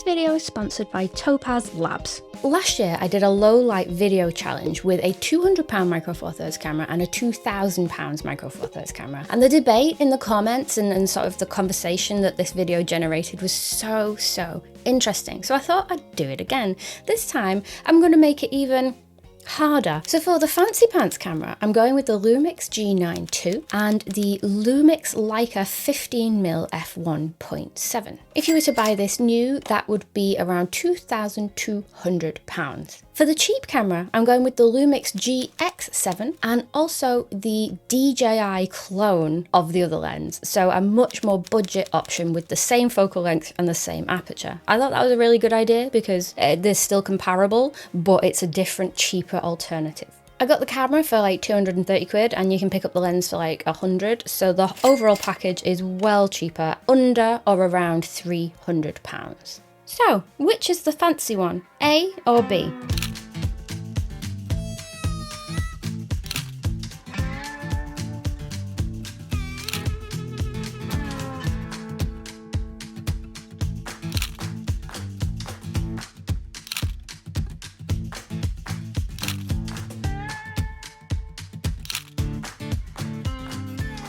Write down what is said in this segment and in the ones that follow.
This video is sponsored by Topaz Labs. Last year, I did a low light video challenge with a £200 Micro Four Thirds camera and a £2,000 Micro Four Thirds camera. And the debate in the comments and sort of the conversation that this video generated was so interesting. So I thought I'd do it again. This time, I'm going to make it even harder. So for the fancy pants camera, I'm going with the Lumix G9 II and the Lumix Leica 15mm f1.7. If you were to buy this new, that would be around £2,200. For the cheap camera, I'm going with the Lumix GX7 and also the DJI clone of the other lens, so a much more budget option with the same focal length and the same aperture. I thought that was a really good idea because they're still comparable, but it's a different, cheaper alternative. I got the camera for like 230 quid and you can pick up the lens for like 100, so the overall package is well cheaper, under or around £300. So, which is the fancy one, A or B?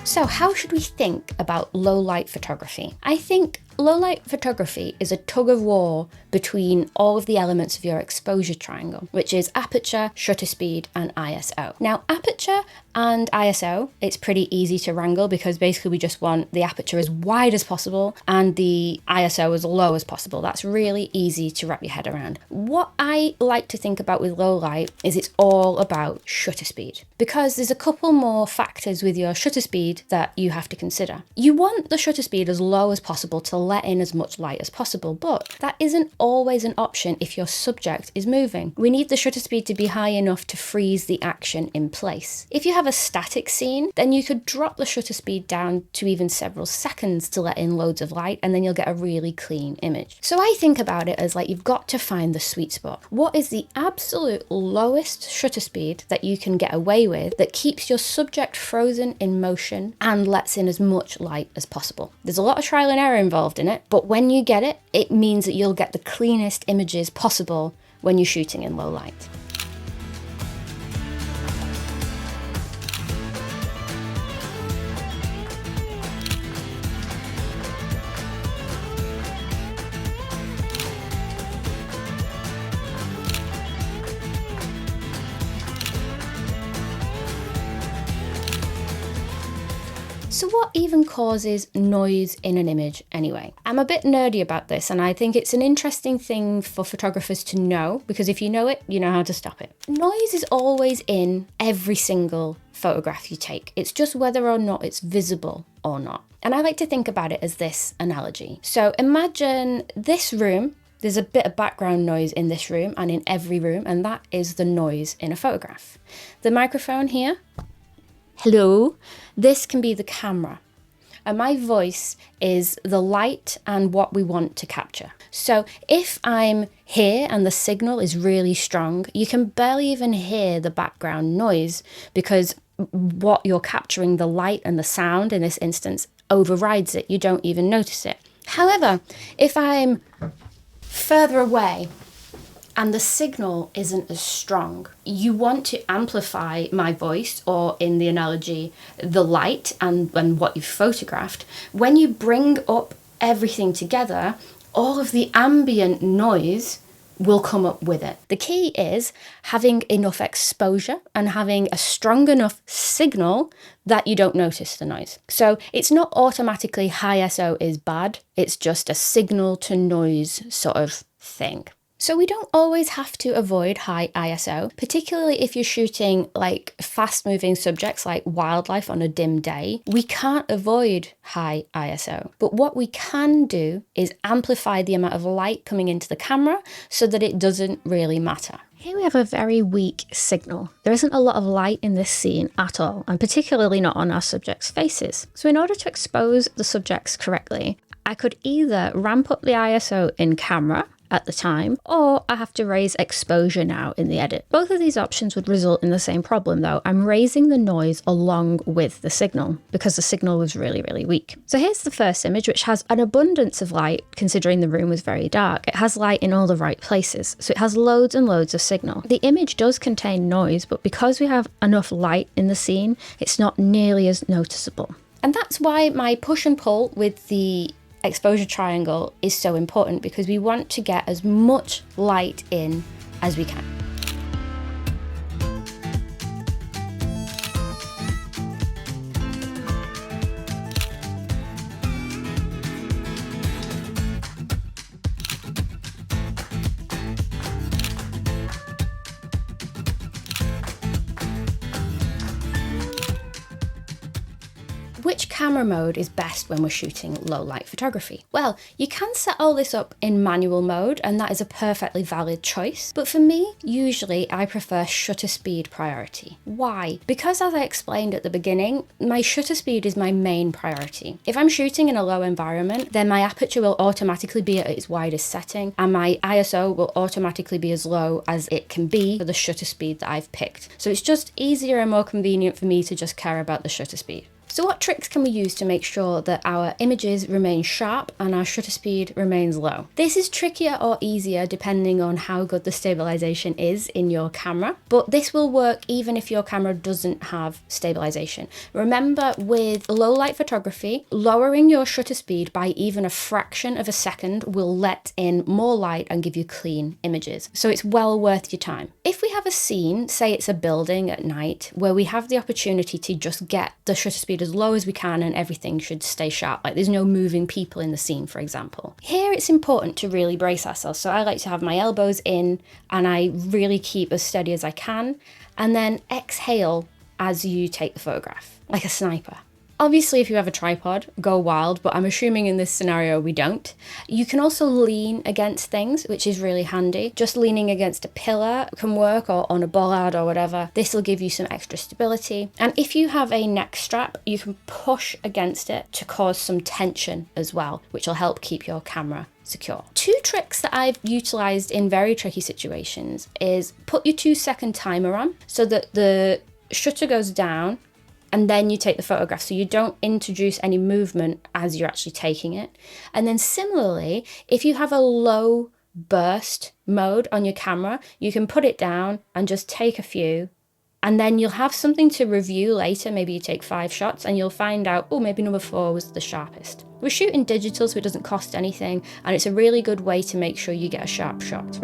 So how should we think about low light photography? I think low light photography is a tug of war between all of the elements of your exposure triangle, which is aperture, shutter speed, and ISO. Now, aperture and ISO, it's pretty easy to wrangle because basically we just want the aperture as wide as possible and the ISO as low as possible. That's really easy to wrap your head around. What I like to think about with low light is it's all about shutter speed, because there's a couple more factors with your shutter speed that you have to consider. You want the shutter speed as low as possible to let in as much light as possible, but that isn't always an option if your subject is moving. We need the shutter speed to be high enough to freeze the action in place. If you have a static scene, then you could drop the shutter speed down to even several seconds to let in loads of light, and then you'll get a really clean image. So I think about it as like you've got to find the sweet spot. What is the absolute lowest shutter speed that you can get away with that keeps your subject frozen in motion and lets in as much light as possible? There's a lot of trial and error involved in it, but when you get it, it means that you'll get the cleanest images possible when you're shooting in low light. So what even causes noise in an image anyway? I'm a bit nerdy about this, and I think it's an interesting thing for photographers to know, because if you know it, you know how to stop it. Noise is always in every single photograph you take. It's just whether or not it's visible or not. And I like to think about it as this analogy. So imagine this room. There's a bit of background noise in this room and in every room, and that is the noise in a photograph. The microphone here, hello, this can be the camera. And my voice is the light and what we want to capture. So if I'm here and the signal is really strong, you can barely even hear the background noise because what you're capturing, the light and the sound in this instance, overrides it. You don't even notice it. However, if I'm further away and the signal isn't as strong, you want to amplify my voice, or in the analogy, the light and what you've photographed. When you bring up everything together, all of the ambient noise will come up with it. The key is having enough exposure and having a strong enough signal that you don't notice the noise. So it's not automatically high ISO is bad, it's just a signal to noise sort of thing. So we don't always have to avoid high ISO, particularly if you're shooting like fast moving subjects like wildlife on a dim day. We can't avoid high ISO, but what we can do is amplify the amount of light coming into the camera so that it doesn't really matter. Here we have a very weak signal. There isn't a lot of light in this scene at all, and particularly not on our subjects' faces. So in order to expose the subjects correctly, I could either ramp up the ISO in camera at the time, or I have to raise exposure now in the edit. Both of these options would result in the same problem though. I'm raising the noise along with the signal because the signal was really, really weak. So here's the first image, which has an abundance of light considering the room was very dark. It has light in all the right places, so it has loads and loads of signal. The image does contain noise, but because we have enough light in the scene, it's not nearly as noticeable. And that's why my push and pull with the exposure triangle is so important, because we want to get as much light in as we can. Which camera mode is best when we're shooting low light photography? Well, you can set all this up in manual mode, and that is a perfectly valid choice. But for me, usually I prefer shutter speed priority. Why? Because as I explained at the beginning, my shutter speed is my main priority. If I'm shooting in a low environment, then my aperture will automatically be at its widest setting, and my ISO will automatically be as low as it can be for the shutter speed that I've picked. So it's just easier and more convenient for me to just care about the shutter speed. So what tricks can we use to make sure that our images remain sharp and our shutter speed remains low? This is trickier or easier depending on how good the stabilization is in your camera, but this will work even if your camera doesn't have stabilization. Remember, with low light photography, lowering your shutter speed by even a fraction of a second will let in more light and give you clean images. So it's well worth your time. If we have a scene, say it's a building at night, where we have the opportunity to just get the shutter speed as low as we can and everything should stay sharp, like there's no moving people in the scene, for example. Here it's important to really brace ourselves. So I like to have my elbows in and I really keep as steady as I can, and then exhale as you take the photograph, like a sniper. Obviously, if you have a tripod, go wild, but I'm assuming in this scenario we don't. You can also lean against things, which is really handy. Just leaning against a pillar can work, or on a bollard or whatever. This will give you some extra stability. And if you have a neck strap, you can push against it to cause some tension as well, which will help keep your camera secure. Two tricks that I've utilized in very tricky situations is put your 2-second timer on so that the shutter goes down and then you take the photograph, so you don't introduce any movement as you're actually taking it. And then similarly, if you have a low burst mode on your camera, you can put it down and just take a few, and then you'll have something to review later. Maybe you take 5 shots and you'll find out, oh, maybe number 4 was the sharpest. We're shooting digital, so it doesn't cost anything, and it's a really good way to make sure you get a sharp shot.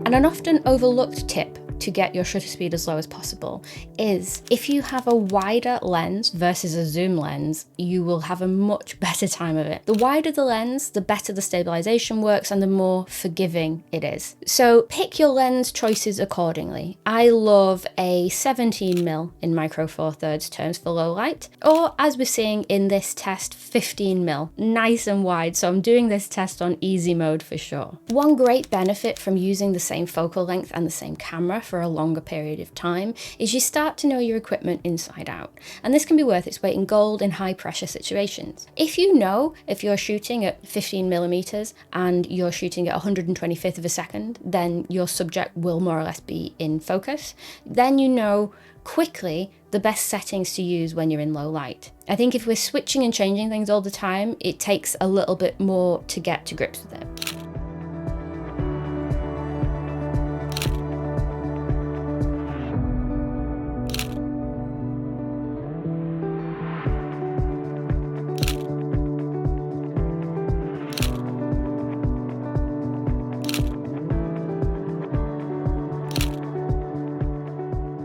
And an often overlooked tip to get your shutter speed as low as possible is if you have a wider lens versus a zoom lens, you will have a much better time of it. The wider the lens, the better the stabilization works and the more forgiving it is. So pick your lens choices accordingly. I love a 17mm in micro four thirds terms for low light, or as we're seeing in this test, 15mm, nice and wide. So I'm doing this test on easy mode for sure. One great benefit from using the same focal length and the same camera for a longer period of time is you start to know your equipment inside out, and this can be worth its weight in gold in high pressure situations. If you know if you're shooting at 15mm and you're shooting at 125th of a second, then your subject will more or less be in focus, then you know quickly the best settings to use when you're in low light. I think if we're switching and changing things all the time, it takes a little bit more to get to grips with it.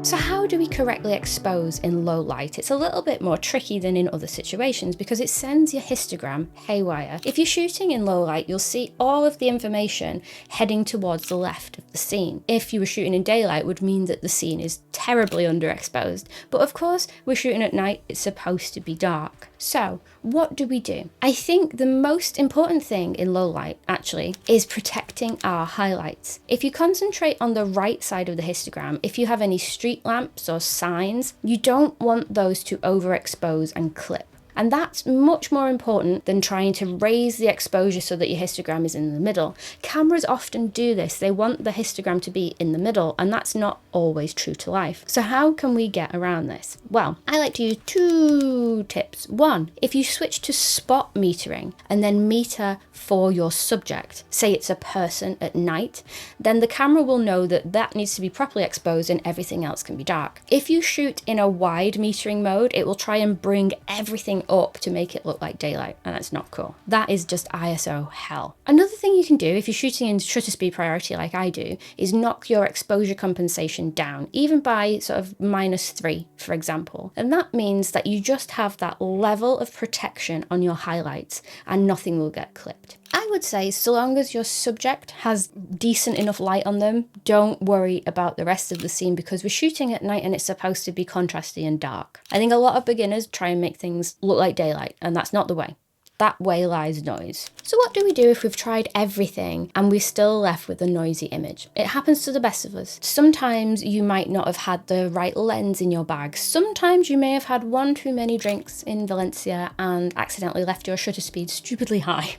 So how do we correctly expose in low light? It's a little bit more tricky than in other situations because it sends your histogram haywire. If you're shooting in low light, you'll see all of the information heading towards the left of the scene. If you were shooting in daylight, it would mean that the scene is terribly underexposed. But of course, we're shooting at night, it's supposed to be dark. So what do we do? I think the most important thing in low light, actually, is protecting our highlights. If you concentrate on the right side of the histogram, if you have any street lamps or signs, you don't want those to overexpose and clip. And that's much more important than trying to raise the exposure so that your histogram is in the middle. Cameras often do this. They want the histogram to be in the middle, and that's not always true to life. So how can we get around this? Well, I like to use 2 tips. 1, if you switch to spot metering and then meter for your subject, say it's a person at night, then the camera will know that that needs to be properly exposed and everything else can be dark. If you shoot in a wide metering mode, it will try and bring everything up to make it look like daylight, and that's not cool. That is just ISO hell. Another thing you can do if you're shooting in shutter speed priority like I do is knock your exposure compensation down, even by sort of -3, for example. And that means that you just have that level of protection on your highlights and nothing will get clipped. I would say so long as your subject has decent enough light on them, don't worry about the rest of the scene, because we're shooting at night and it's supposed to be contrasty and dark. I think a lot of beginners try and make things look like daylight, and that's not the way. That way lies noise. So what do we do if we've tried everything and we're still left with a noisy image? It happens to the best of us. Sometimes you might not have had the right lens in your bag. Sometimes you may have had 1 too many drinks in Valencia and accidentally left your shutter speed stupidly high.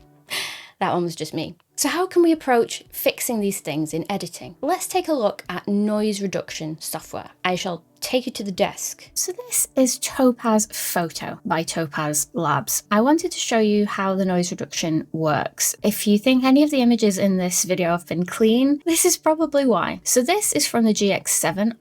That one was just me. So how can we approach fixing these things in editing? Let's take a look at noise reduction software. I shall take you to the desk. So this is Topaz Photo by Topaz Labs. I wanted to show you how the noise reduction works. If you think any of the images in this video have been clean, this is probably why. So this is from the GX7.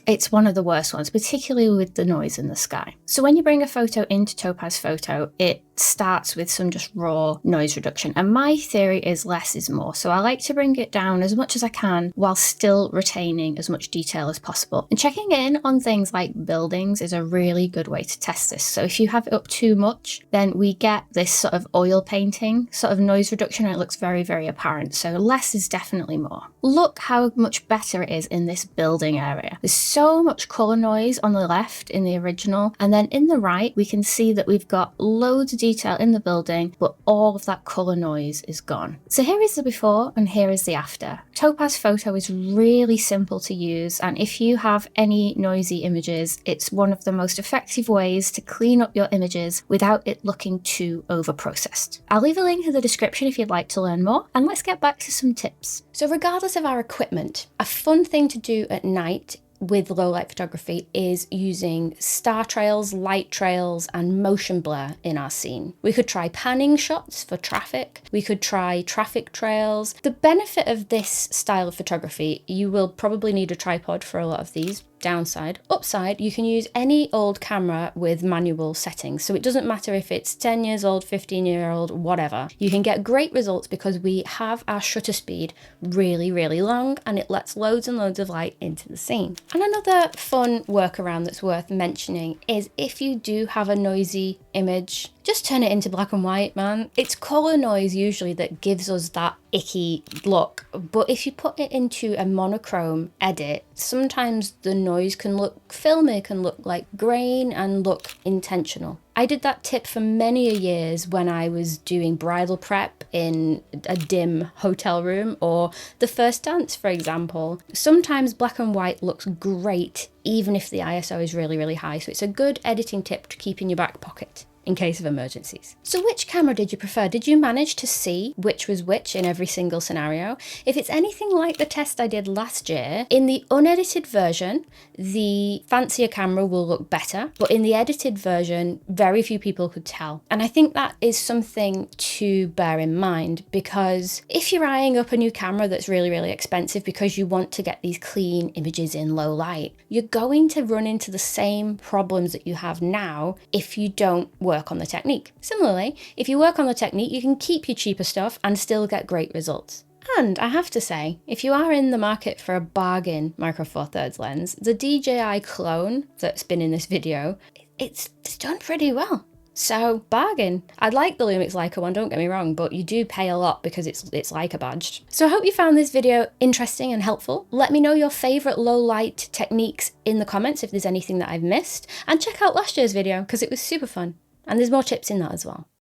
It's one of the worst ones, particularly with the noise in the sky. So when you bring a photo into Topaz Photo, it starts with some just raw noise reduction. And my theory is less is more. So I like to bring it down as much as I can while still retaining as much detail as possible. And checking in on things like buildings is a really good way to test this. So if you have it up too much, then we get this sort of oil painting sort of noise reduction, and it looks very, very apparent. So less is definitely more. Look how much better it is in this building area. There's so much color noise on the left in the original, and then in the right, we can see that we've got loads of detail in the building, but all of that color noise is gone. So here is the before and here is the after. Topaz Photo is really simple to use, and if you have any noisy images, it's one of the most effective ways to clean up your images without it looking too over-processed. I'll leave a link in the description if you'd like to learn more, and let's get back to some tips. So regardless of our equipment, a fun thing to do at night with low light photography is using star trails, light trails, and motion blur in our scene. We could try panning shots for traffic. We could try traffic trails. The benefit of this style of photography, you will probably need a tripod for a lot of these. Downside. Upside, you can use any old camera with manual settings. So it doesn't matter if it's 10 years old, 15-year-old, whatever. You can get great results because we have our shutter speed really, really long, and it lets loads and loads of light into the scene. And another fun workaround that's worth mentioning is if you do have a noisy image, just turn it into black and white, man. It's color noise usually that gives us that icky look, but if you put it into a monochrome edit, sometimes the noise can look filmy, can look like grain and look intentional. I did that tip for many years when I was doing bridal prep in a dim hotel room, or the first dance, for example. Sometimes black and white looks great even if the ISO is really, really high, so it's a good editing tip to keep in your back pocket in case of emergencies. So which camera did you prefer? Did you manage to see which was which in every single scenario? If it's anything like the test I did last year, in the unedited version, the fancier camera will look better, but in the edited version, very few people could tell. And I think that is something to bear in mind, because if you're eyeing up a new camera that's really, really expensive because you want to get these clean images in low light, you're going to run into the same problems that you have now if you don't work on the technique. Similarly, if you work on the technique, you can keep your cheaper stuff and still get great results. And I have to say, if you are in the market for a bargain Micro Four Thirds lens, the DJI clone that's been in this video, it's done pretty well. So bargain. I like the Lumix Leica one, don't get me wrong, but you do pay a lot because it's Leica badged. So I hope you found this video interesting and helpful. Let me know your favorite low light techniques in the comments if there's anything that I've missed, and check out last year's video because it was super fun. And there's more tips in that as well.